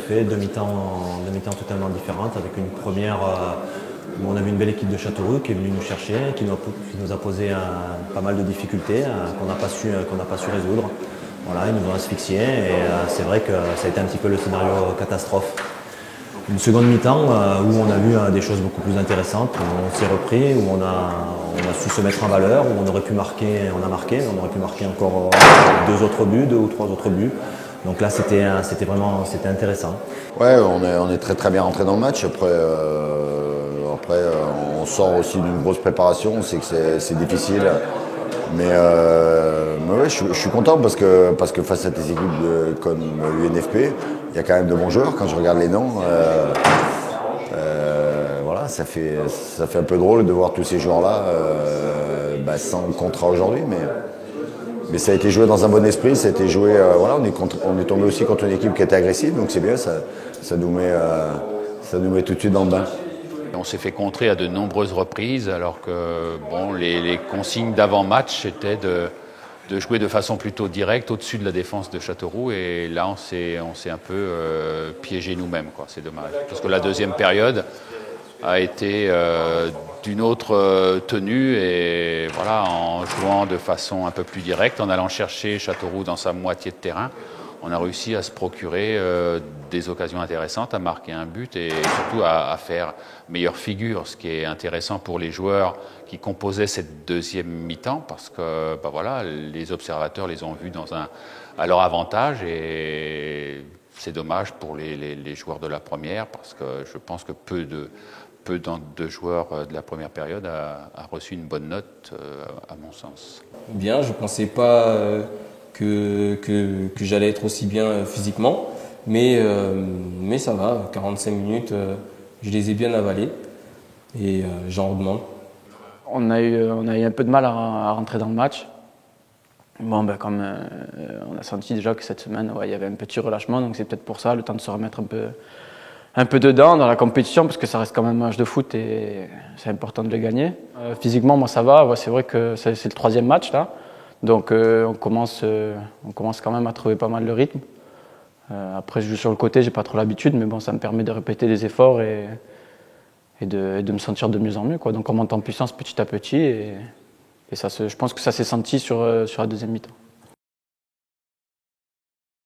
fait, deux mi-temps totalement différentes, avec une première où on a vu une belle équipe de Châteauroux qui est venue nous chercher, qui nous a posé pas mal de difficultés qu'on n'a pas su résoudre. Voilà, ils nous ont asphyxiés et c'est vrai que ça a été un petit peu le scénario catastrophe. Une seconde mi-temps où on a vu des choses beaucoup plus intéressantes, où on s'est repris, où on a su se mettre en valeur, où on aurait pu marquer, on a marqué, on aurait pu marquer encore deux ou trois autres buts. Donc là c'était intéressant. Ouais, on est très bien rentré dans le match. Après, on sort aussi d'une grosse préparation, on sait que c'est difficile. Mais ouais, je suis content parce que face à des équipes comme l'UNFP, il y a quand même de bons joueurs. Quand je regarde les noms, voilà, ça fait un peu drôle de voir tous ces joueurs-là sans contrat aujourd'hui. Mais ça a été joué dans un bon esprit, ça a été joué. Voilà, on est tombé aussi contre une équipe qui était agressive, donc c'est bien, ça nous met tout de suite dans le bain. On s'est fait contrer à de nombreuses reprises, alors que bon, les consignes d'avant-match étaient de jouer de façon plutôt directe au-dessus de la défense de Châteauroux. Et là, on s'est un peu piégé nous-mêmes, quoi. C'est dommage. Parce que la deuxième période a été d'une autre tenue, et voilà, en jouant de façon un peu plus directe, en allant chercher Châteauroux dans sa moitié de terrain, on a réussi à se procurer des occasions intéressantes, à marquer un but et surtout à faire meilleure figure, ce qui est intéressant pour les joueurs qui composaient cette deuxième mi-temps, parce que voilà, les observateurs les ont vus à leur avantage, et c'est dommage pour les joueurs de la première, parce que je pense que peu de joueurs de la première période a reçu une bonne note, à mon sens. Bien, je ne pensais pas que j'allais être aussi bien physiquement, mais ça va, 45 minutes, je les ai bien avalés et j'en redemande. On a eu un peu de mal à rentrer dans le match. Bon, comme on a senti déjà que cette semaine, il y avait un petit relâchement, donc c'est peut-être pour ça, le temps de se remettre un peu dedans dans la compétition, parce que ça reste quand même un match de foot et c'est important de le gagner. Physiquement, moi ça va, c'est vrai que c'est le troisième match là, donc on commence quand même à trouver pas mal le rythme. Après je joue sur le côté, j'ai pas trop l'habitude, mais bon, ça me permet de répéter des efforts et de me sentir de mieux en mieux, quoi. Donc on monte en puissance petit à petit et ça je pense que ça s'est senti sur la deuxième mi-temps.